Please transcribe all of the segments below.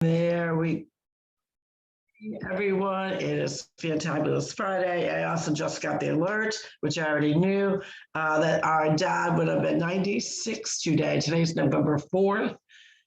There we everyone, it is Fantabulous Friday. I also just got the alert, which I already knew, that our dad would have been 96 today. Today's November 4th,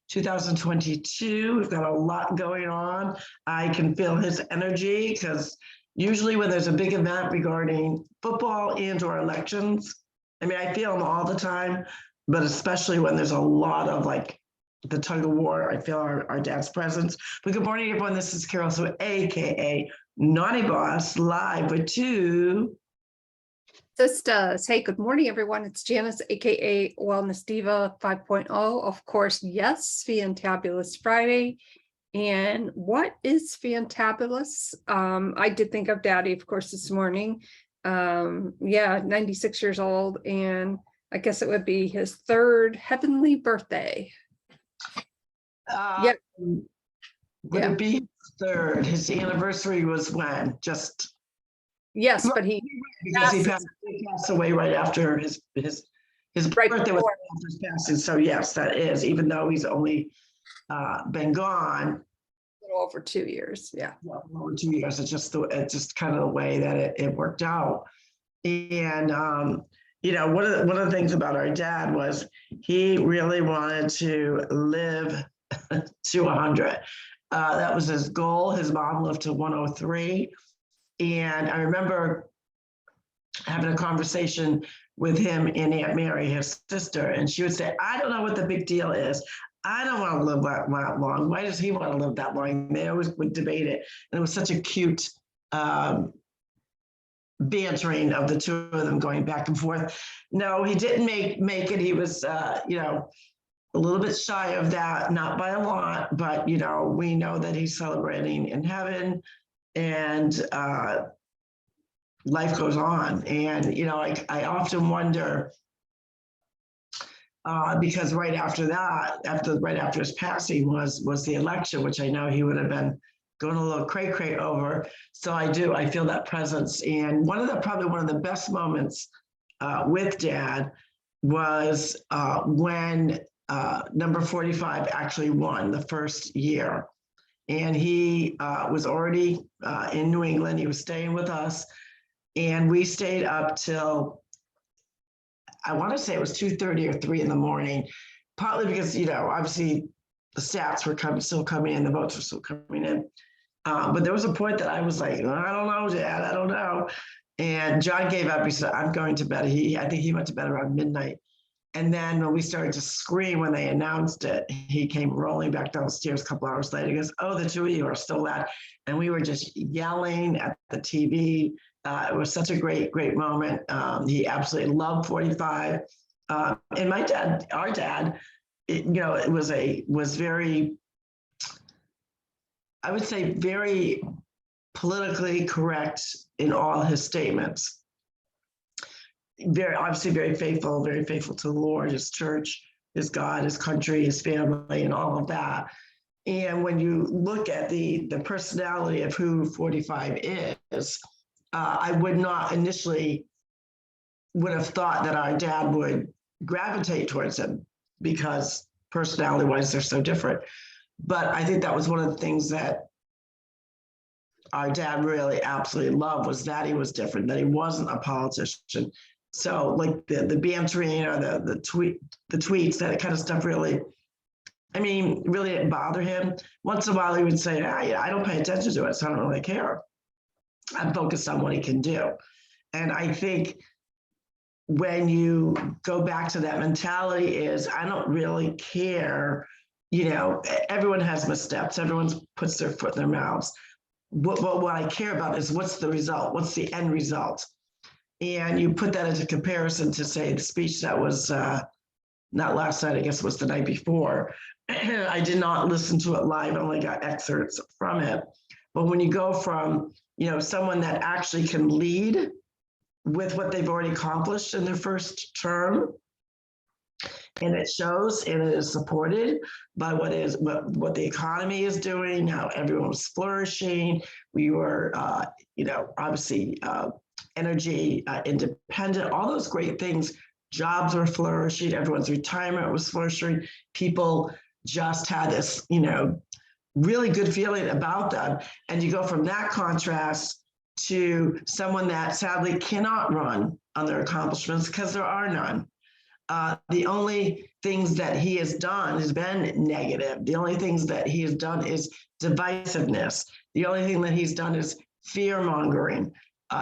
2022. We've got a lot going on. I can feel his energy because usually when there's a big event regarding football and or elections, I mean, I feel him all the time, but especially when there's a lot of like the tug of war, I feel our dad's presence. But good morning, everyone. This is Carol, so AKA Naughty Boss, live with TwoSistas. Hey, good morning, everyone. It's Janice, aka Wellness Diva 5.0. Of course, yes, Fantabulous Friday. And what is fantabulous? I did think of Daddy, of course, this morning. Yeah, 96 years old, and I guess it would be his third heavenly birthday. Would it be his third? His anniversary was when? Just yes, but he passed away right after his right birthday was after his passing. So yes, that is, even though he's only been gone a little over 2 years. Yeah, over 2 years. It's just kind of the way that it worked out. And you know, one of the things about our dad was he really wanted to live to 100. That was his goal. His mom lived to 103. And I remember having a conversation with him and Aunt Mary, his sister, and she would say, I don't know what the big deal is. I don't want to live that long. Why does he want to live that long? They always would debate it. And it was such a cute bantering of the two of them going back and forth. No, he didn't make it. He was, you know, a little bit shy of that, not by a lot, but, you know, we know that he's celebrating in heaven, and life goes on. And, you know, I often wonder, because right after that, right after his passing was the election, which I know he would have been going a little cray-cray over. So I feel that presence. And probably one of the best moments with Dad was when number 45 actually won the first year. And he was already in New England. He was staying with us. And we stayed up till, I want to say it was 2:30 or 3 in the morning, partly because, you know, obviously the stats were still coming in, the votes were still coming in. But there was a point that I was like, I don't know, Dad, I don't know. And John gave up. He said, I'm going to bed. I think he went to bed around midnight. And then when we started to scream when they announced it, he came rolling back downstairs a couple hours later. He goes, oh, the two of you are still out. And we were just yelling at the TV. It was such a great moment. He absolutely loved 45. And my dad, our dad, you know, it was very, I would say, very politically correct in all his statements. Obviously very faithful to the Lord, his church, his God, his country, his family, and all of that. And when you look at the personality of who 45 is, I would not initially would have thought that our dad would gravitate towards him because personality-wise, they're so different. But I think that was one of the things that our dad really absolutely loved, was that he was different, that he wasn't a politician. So like the bantering or the tweets, that kind of stuff really, I mean, really didn't bother him. Once in a while he would say, I don't pay attention to it, so I don't really care. I'm focused on what he can do. And I think when you go back to that mentality is, I don't really care, you know, everyone has missteps, everyone puts their foot in their mouths. What I care about is what's the result, what's the end result? And you put that into comparison to, say, the speech that was not last night, I guess it was the night before. I did not listen to it live, I only got excerpts from it. But when you go from, you know, someone that actually can lead with what they've already accomplished in their first term, and it shows, and it is supported by what the economy is doing, how everyone was flourishing. We were, you know, obviously energy independent, all those great things. Jobs were flourishing, everyone's retirement was flourishing. People just had this, you know, really good feeling about them. And you go from that contrast to someone that sadly cannot run on their accomplishments because there are none. The only things that he has done has been negative. The only things that he has done is divisiveness. The only thing that he's done is fear mongering,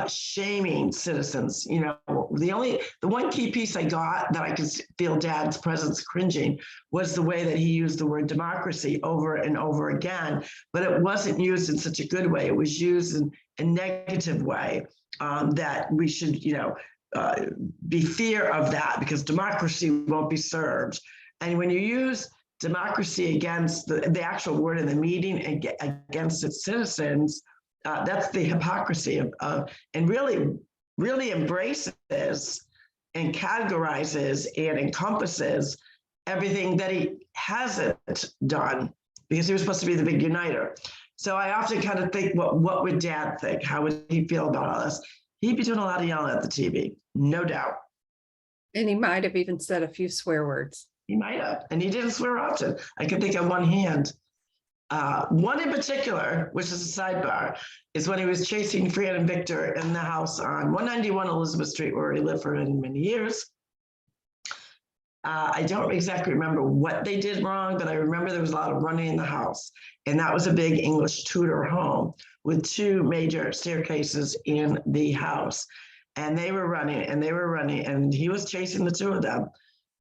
shaming citizens. You know, the one key piece I got that I could feel Dad's presence cringing was the way that he used the word democracy over and over again, but it wasn't used in such a good way. It was used in a negative way, that we should, be fear of that because democracy won't be served. And when you use democracy against the actual word in the meeting and against its citizens, that's the hypocrisy of and really embraces and categorizes and encompasses everything that he hasn't done because he was supposed to be the big uniter. So I often kind of think, what would Dad think? How would he feel about all this? He'd be doing a lot of yelling at the TV, no doubt. And he might have even said a few swear words. He might have, and he didn't swear often. I can think on one hand. One in particular, which is a sidebar, is when he was chasing Fran and Victor in the house on 191 Elizabeth Street, where he lived for many years. I don't exactly remember what they did wrong, but I remember there was a lot of running in the house. And that was a big English Tudor home with two major staircases in the house. And they were running and he was chasing the two of them.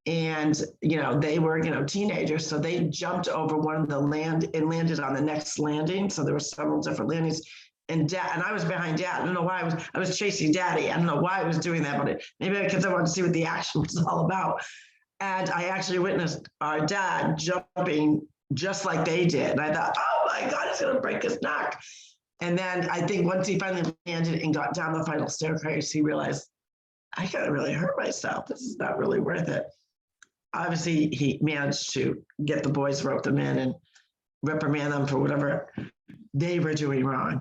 And, they were, teenagers. So they jumped over one of the land and landed on the next landing. So there were several different landings. And I was behind Dad. I don't know why I was chasing Daddy. I don't know why I was doing that, but maybe because I wanted to see what the action was all about. And I actually witnessed our dad jumping just like they did. And I thought, oh my God, he's gonna break his neck. And then I think once he finally landed and got down the final staircase, he realized, I gotta really hurt myself. This is not really worth it. Obviously, he managed to get the boys, rope them in and reprimand them for whatever they were doing wrong.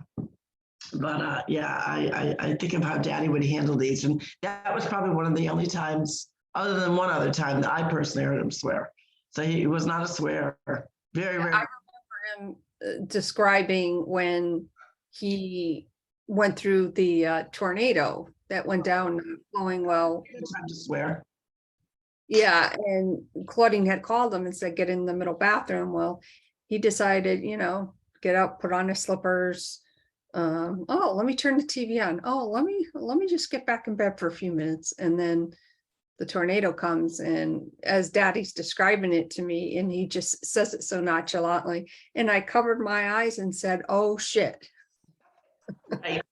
But I think of how Daddy would handle these. And that was probably one of the only times, other than one other time, that I personally heard him swear. So he was not a swearer. Very rare. I remember him describing when he went through the tornado that went down, flowing well. Time to swear. Yeah, and Claudine had called him and said, get in the middle bathroom. Well, he decided, get up, put on his slippers. Oh, let me turn the TV on. Oh, let me just get back in bed for a few minutes. And then the tornado comes, and as Daddy's describing it to me, and he just says it so nonchalantly, and I covered my eyes and said, oh shit. Right.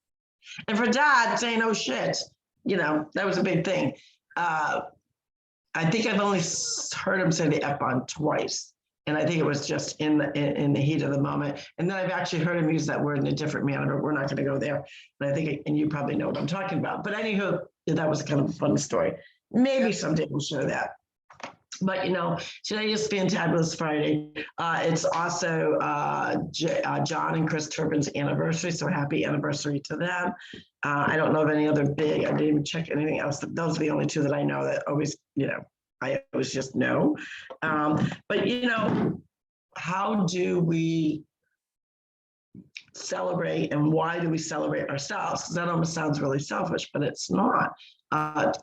And for Dad saying, oh shit, that was a big thing. I think I've only heard him say the F-bomb twice. And I think it was just in the heat of the moment. And then I've actually heard him use that word in a different manner, but we're not going to go there. But I think, and you probably know what I'm talking about. But anywho, that was kind of a fun story. Maybe someday we'll share that. But today is Fantabulous Friday. It's also John and Chris Turpin's anniversary, so happy anniversary to them. I don't know of any other big. I didn't even check anything else. Those are the only two that I know that always, I always just know. But how do we celebrate, and why do we celebrate ourselves? Because that almost sounds really selfish, but it's not.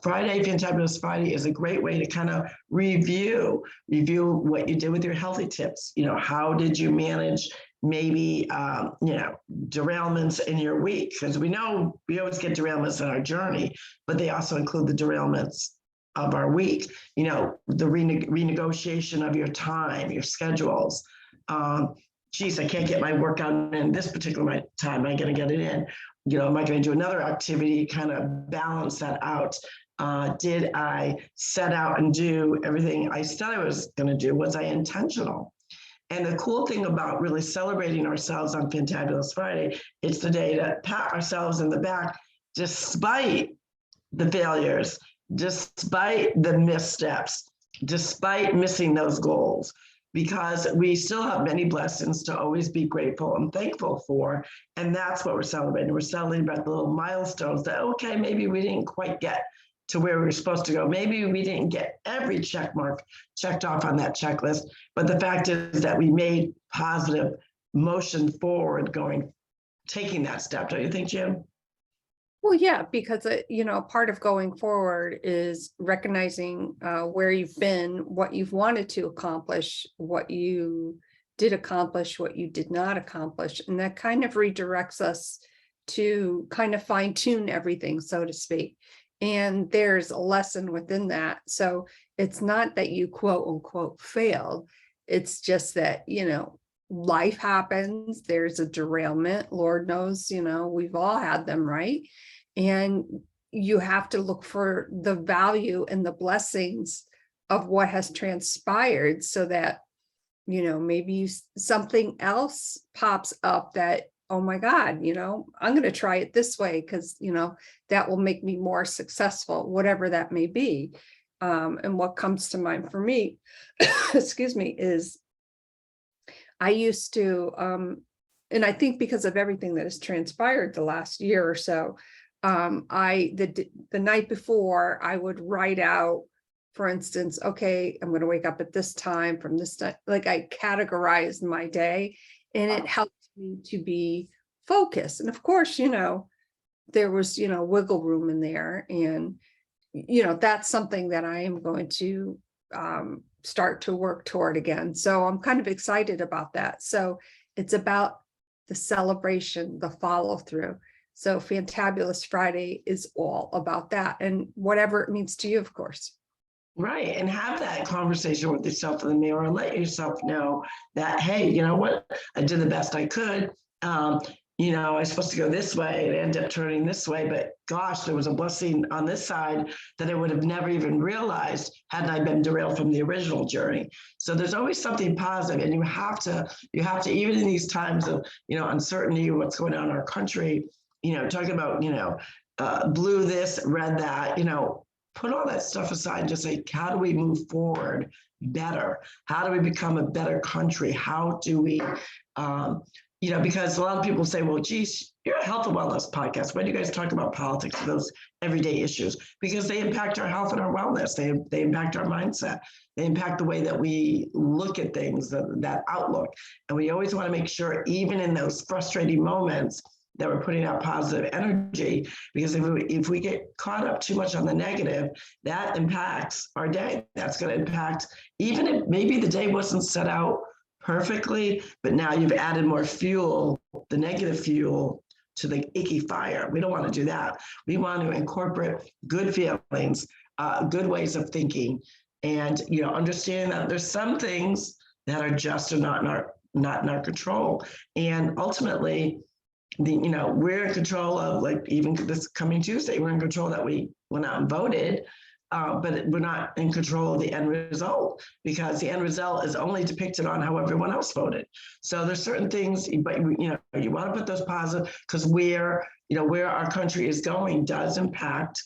Friday, Fantabulous Friday, is a great way to kind of review what you did with your healthy tips. How did you manage maybe derailments in your week? Because we know we always get derailments in our journey, but they also include the derailments of our week. The renegotiation of your time, your schedules. Geez, I can't get my workout in this particular time. Am I going to get it in? Am I going to do another activity, kind of balance that out? Did I set out and do everything I said I was going to do? Was I intentional? And the cool thing about really celebrating ourselves on Fantabulous Friday, it's the day to pat ourselves in the back, despite the failures, despite the missteps, despite missing those goals, because we still have many blessings to always be grateful and thankful for. And that's what we're celebrating. We're celebrating about the little milestones that, okay, maybe we didn't quite get to where we were supposed to go. Maybe we didn't get every check mark checked off on that checklist. But the fact is that we made positive motion forward taking that step. Don't you think, Jim? Well, yeah, because, part of going forward is recognizing where you've been, what you've wanted to accomplish, what you did accomplish, what you did not accomplish. And that kind of redirects us to kind of fine tune everything, so to speak. And there's a lesson within that. So it's not that you quote unquote failed. It's just that, life happens. There's a derailment. Lord knows, we've all had them, right? And you have to look for the value and the blessings of what has transpired so that, maybe something else pops up that, oh my God, I'm going to try it this way because, that will make me more successful, whatever that may be. And what comes to mind for me, excuse me, is I used to, and I think because of everything that has transpired the last year or so, the night before I would write out, for instance, okay, I'm going to wake up at this time from this time. Like I categorized my day, and it helped me to be focused. And of course, there was, wiggle room in there, and that's something that I am going to start to work toward again. So I'm kind of excited about that. So it's about the celebration, the follow through. So Fantabulous Friday is all about that, and whatever it means to you, of course. Right. And have that conversation with yourself in the mirror and let yourself know that, hey, you know what? I did the best I could. I was supposed to go this way and end up turning this way, but gosh, there was a blessing on this side that I would have never even realized had I been derailed from the original journey. So there's always something positive, and you have to, even in these times of, uncertainty, what's going on in our country, talking about, blue this, red that, put all that stuff aside and just say, how do we move forward better? How do we become a better country? How do we, because a lot of people say, well, geez, you're a health and wellness podcast. Why do you guys talk about politics, those everyday issues? Because they impact our health and our wellness. They impact our mindset. They impact the way that we look at things, that outlook. And we always want to make sure, even in those frustrating moments, that we're putting out positive energy, because if we get caught up too much on the negative, that impacts our day. That's going to impact, even if maybe the day wasn't set out perfectly, but now you've added more fuel, the negative fuel, to the icky fire. We don't want to do that. We want to incorporate good feelings, good ways of thinking, and understand that there's some things that are just not in our control, and ultimately, we're in control of, like, even this coming Tuesday, we're in control that we went out and voted, but we're not in control of the end result, because the end result is only depicted on how everyone else voted. So there's certain things, but you want to put those positive, because where our country is going does impact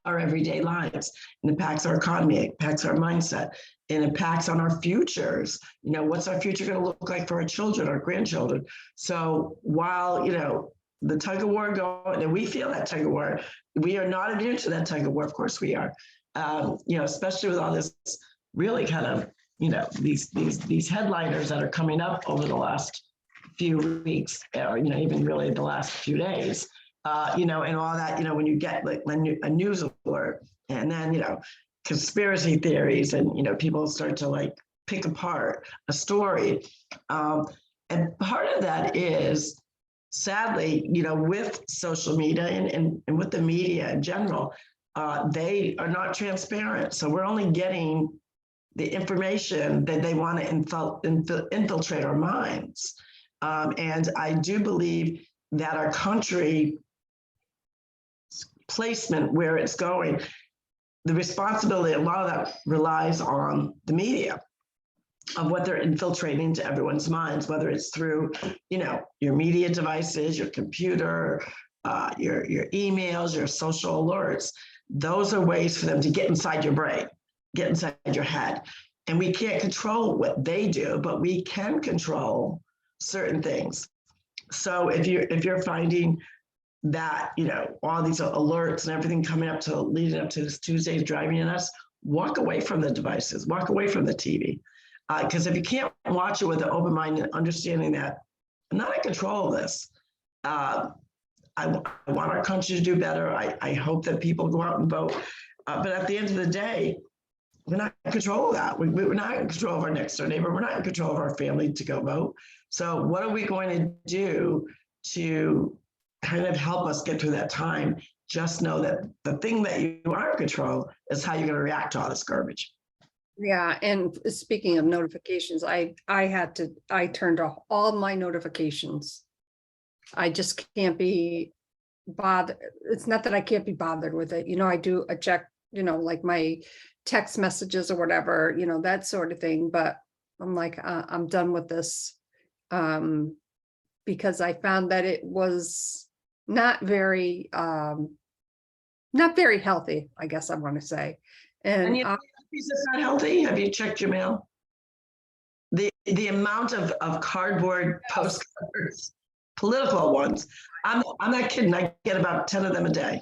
our everyday lives. It impacts our economy, it impacts our mindset, it impacts on our futures. What's our future going to look like for our children, our grandchildren? So while, the tug of war going, and we feel that tug of war, we are not immune to that tug of war. Of course we are, especially with all this really kind of, these headliners that are coming up over the last few weeks, or, even really the last few days. And all that, when you get like a news alert, and then, conspiracy theories, and, people start to like pick apart a story. And part of that is, sadly, with social media and with the media in general, they are not transparent. So we're only getting the information that they want to infiltrate our minds. And I do believe that our country placement, where it's going, the responsibility, a lot of that relies on the media, of what they're infiltrating into everyone's minds, whether it's through, your media devices, your computer, your emails, your social alerts. Those are ways for them to get inside your brain, get inside your head. And we can't control what they do, but we can control certain things. So if you're finding that, all these alerts and everything coming up to leading up to this Tuesday driving in us, walk away from the devices, walk away from the TV. Because if you can't watch it with an open mind and understanding that I'm not in control of this, I want our country to do better. I hope that people go out and vote. But at the end of the day, we're not in control of that. We're not in control of our next door neighbor. We're not in control of our family to go vote. So what are we going to do to kind of help us get through that time? Just know that the thing that you are in control is how you're going to react to all this garbage. Yeah, and speaking of notifications, I turned off all my notifications. I just can't be bothered. It's not that I can't be bothered with it. I do a check, like my text messages or whatever, that sort of thing. But I'm like, I'm done with this. Because I found that it was not very healthy, I guess I want to say. And Is this not healthy? Have you checked your mail? The amount of cardboard postcards, political ones. I'm not kidding. I get about 10 of them a day.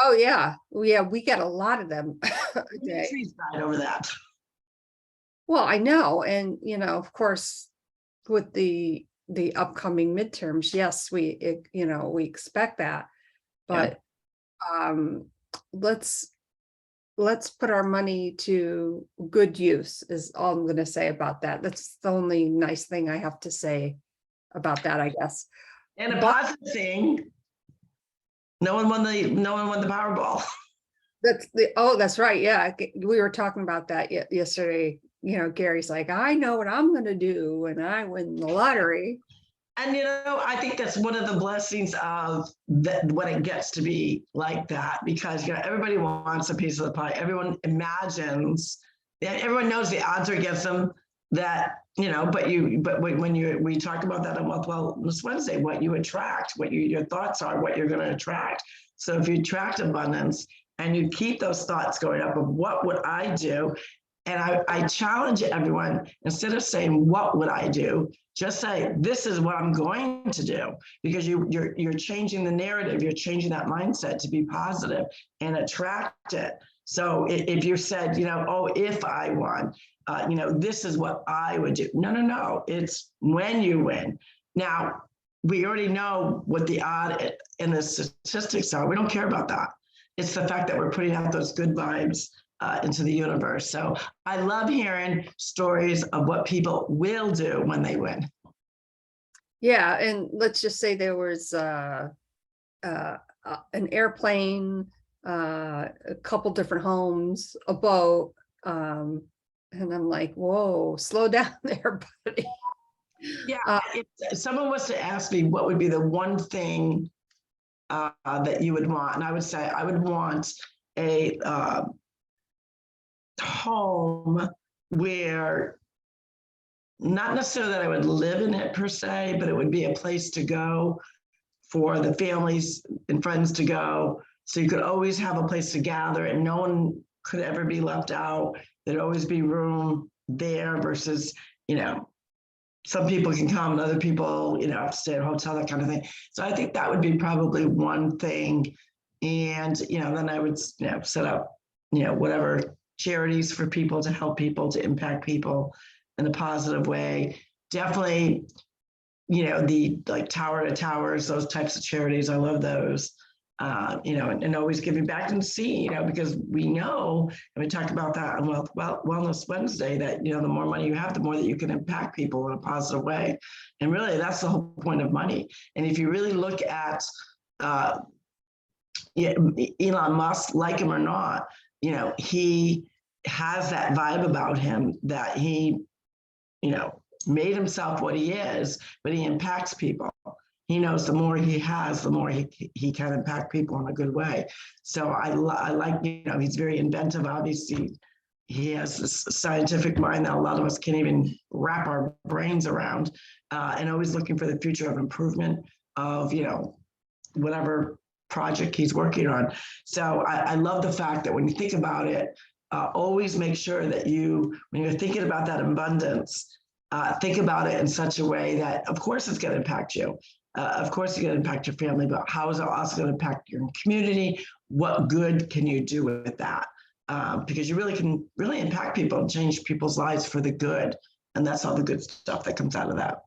oh yeah, we get a lot of them a day. Trees died over that. Well, I know, and of course, with the upcoming midterms, yes, we expect that, but let's put our money to good use is all I'm going to say about that. That's the only nice thing I have to say about that, I guess. And a positive thing, no one won the Powerball. That's right. Yeah, we were talking about that yesterday. Gary's like, I know what I'm going to do when I win the lottery. And I think that's one of the blessings of that when it gets to be like that, because everybody wants a piece of the pie. Everyone imagines, everyone knows the odds are against them. That but when we talk about that on Wellness Wednesday, what you attract, what your thoughts are, what you're going to attract. So if you attract abundance and you keep those thoughts going up of what would I do, and I challenge everyone, instead of saying what would I do, just say this is what I'm going to do, because you're changing the narrative, you're changing that mindset to be positive and attract it. So if you said, oh, if I won, this is what I would do. No, it's when you win. Now, we already know what the odd and the statistics are. We don't care about that. It's the fact that we're putting out those good vibes into the universe. So I love hearing stories of what people will do when they win. Yeah, and let's just say there was an airplane, a couple different homes, a boat, and I'm like, whoa, slow down there, buddy. Yeah, if someone was to ask me what would be the one thing that you would want, and I would say I would want a home where, not necessarily that I would live in it per se, but it would be a place to go for the families and friends to go. So you could always have a place to gather and no one could ever be left out. There'd always be room there versus, some people can come and other people, have to stay at a hotel, that kind of thing. So I think that would be probably one thing. And, then I would, set up, whatever charities for people to help people, to impact people in a positive way. Definitely, the like Tower to Towers, those types of charities. I love those. And always giving back and see, because we know, and we talked about that on Wellness Wednesday, that, the more money you have, the more that you can impact people in a positive way. And really, that's the whole point of money. And if you really look at Elon Musk, like him or not, he has that vibe about him that he, made himself what he is, but he impacts people. He knows the more he has, the more he can impact people in a good way. So I like, he's very inventive. Obviously, he has this scientific mind that a lot of us can't even wrap our brains around, and always looking for the future of improvement of, whatever project he's working on. So I love the fact that when you think about it, always make sure that when you're thinking about that abundance, think about it in such a way that, of course, it's going to impact you. Of course, it's going to impact your family, but how is it also going to impact your community? What good can you do with that? Because you really can impact people and change people's lives for the good And that's all the good stuff that comes out of that.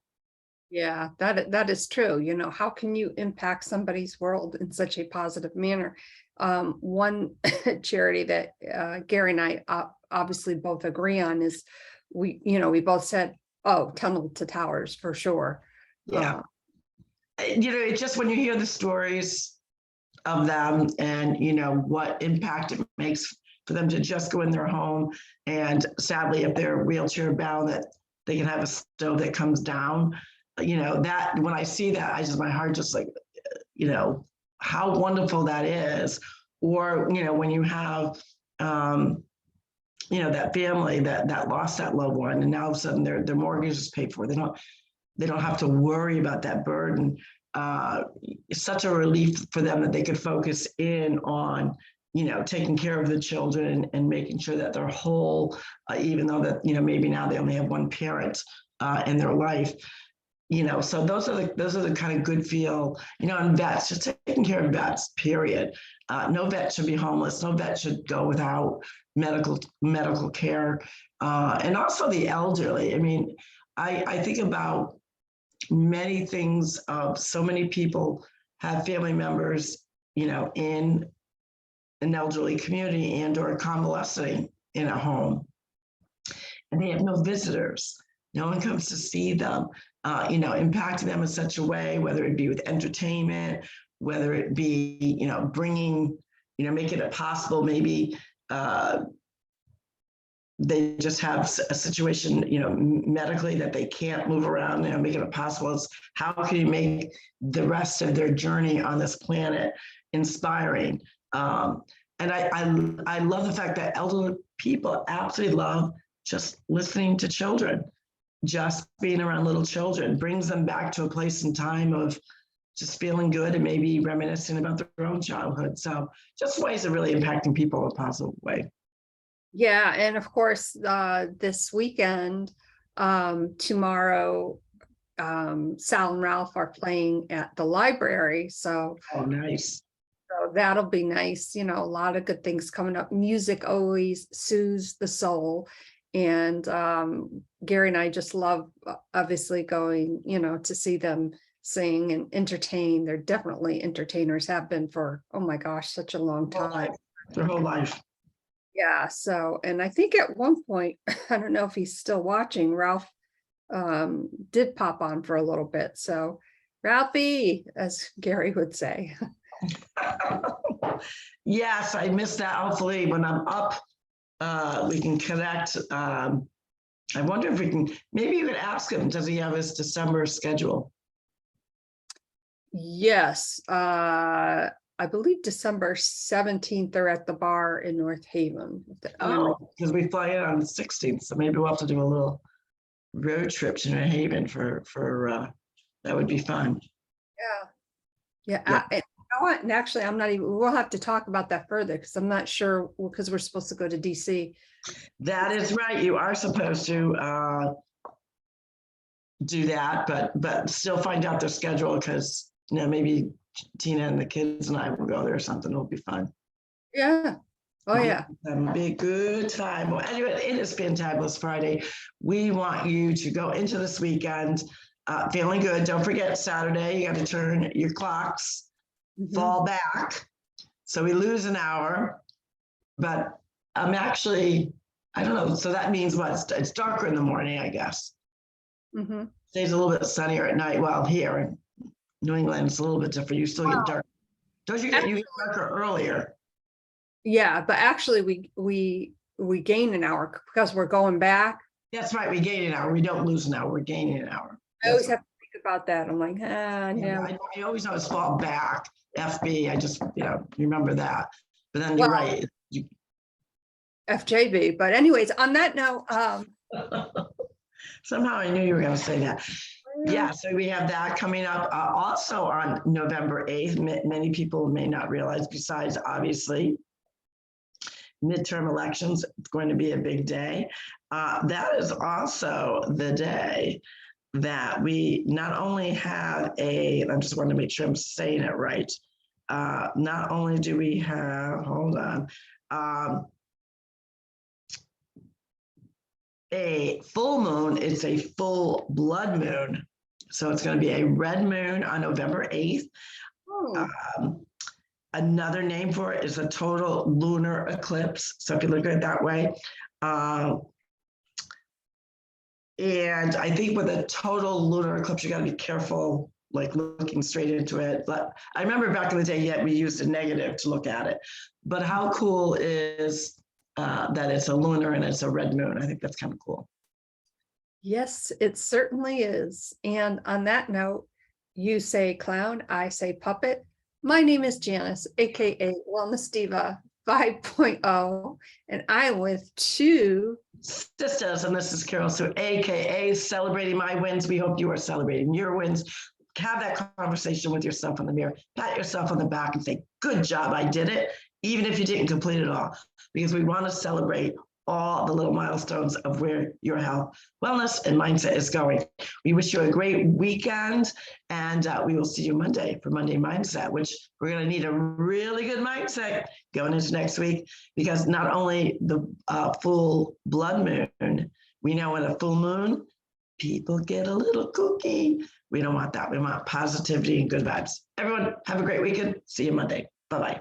Yeah, that is true. You know, how can you impact somebody's world in such a positive manner? One charity that Gary and I obviously both agree on is we both said, oh, Tunnel to Towers for sure. Yeah. It's just when you hear the stories of them and, what impact it makes for them to just go in their home. And sadly, if they're wheelchair bound, that they can have a stove that comes down. That when I see that, my heart just like, how wonderful that is. Or, when you have, that family that lost that loved one, and now all of a sudden their mortgage is paid for. They don't have to worry about that burden. It's such a relief for them that they could focus in on, taking care of the children and making sure that they're whole, even though that, maybe now they only have one parent in their life. So those are the kind of good feel, and vets, just taking care of vets, period. No vet should be homeless. No vet should go without medical care. And also the elderly. I mean, I think about many things of so many people have family members, in an elderly community and or convalescing in a home. And they have no visitors. No one comes to see them, impacting them in such a way, whether it be with entertainment, whether it be, bringing, making it possible, maybe they just have a situation, medically that they can't move around, making it possible. It's how can you make the rest of their journey on this planet inspiring? And I love the fact that elderly people absolutely love just listening to children, just being around little children brings them back to a place and time of just feeling good and maybe reminiscing about their own childhood. So just ways of really impacting people in a positive way. Yeah, and of course, this weekend, tomorrow, Sal and Ralph are playing at the library. So nice. So that'll be nice. A lot of good things coming up. Music always soothes the soul. And Gary and I just love, obviously, going, to see them sing and entertain. They're definitely entertainers, have been for, oh my gosh, such a long time. Their whole life. Yeah. So, and I think at one point, I don't know if he's still watching, Ralph did pop on for a little bit. So Ralphie, as Gary would say. Yes, I missed that. Hopefully when I'm up, we can connect. I wonder if we can, maybe you could ask him, does he have his December schedule? Yes, I believe December 17th, they're at the bar in North Haven. Oh, because we fly in on the 16th, so maybe we'll have to do a little road trip to New Haven for that would be fun. Yeah. And actually, I'm not even, we'll have to talk about that further because I'm not sure, because we're supposed to go to DC. That is right. You are supposed to do that, but still find out their schedule because, maybe Tina and the kids and I will go there or something. It'll be fun. Yeah. Oh, yeah. It'll be a good time. Well, anyway, it is Fantabulous Friday. We want you to go into this weekend feeling good. Don't forget Saturday, you got to turn your clocks, fall back. So we lose an hour, but I'm actually, I don't know. So that means what? It's darker in the morning, I guess. Stays a little bit sunnier at night. Well, here in New England, it's a little bit different. You still get dark. Don't you get darker earlier? Yeah, but actually we gain an hour because we're going back. That's right. We gain an hour. We don't lose an hour. We're gaining an hour. I always have to think about that. I'm like, no. I always know it's fall back. FB. I just, remember that. But then you're right. FJB. But anyways, on that note, somehow I knew you were going to say that. Yeah, so we have that coming up also on November 8th. Many people may not realize, besides obviously midterm elections, it's going to be a big day. That is also the day that we not only have I just want to make sure I'm saying it right. Not only do we have, hold on, a full moon, it's a full blood moon. So it's going to be a red moon on November 8th. Oh, Another name for it is a total lunar eclipse. So if you look at it that way. And I think with a total lunar eclipse, you got to be careful, like looking straight into it. But I remember back in the day, we used a negative to look at it. But how cool is that it's a lunar and it's a red moon? I think that's kind of cool. yes, it certainly is. And on that note, you say clown, I say puppet. My name is Janice, aka Wellness Diva 5.0, and I'm with TwoSistas, and this is Carol, so AKA celebrating my wins. We hope you are celebrating your wins. Have that conversation with yourself in the mirror. Pat yourself on the back and say, good job, I did it, even if you didn't complete it all, because we want to celebrate all the little milestones of where your health, wellness, and mindset is going. We wish you a great weekend, and we will see you Monday for Monday Mindset, which we're going to need a really good mindset going into next week, because not only the full blood moon, we know in a full moon, people get a little kooky. We don't want that. We want positivity and good vibes. Everyone, have a great weekend. See you Monday. Bye-bye.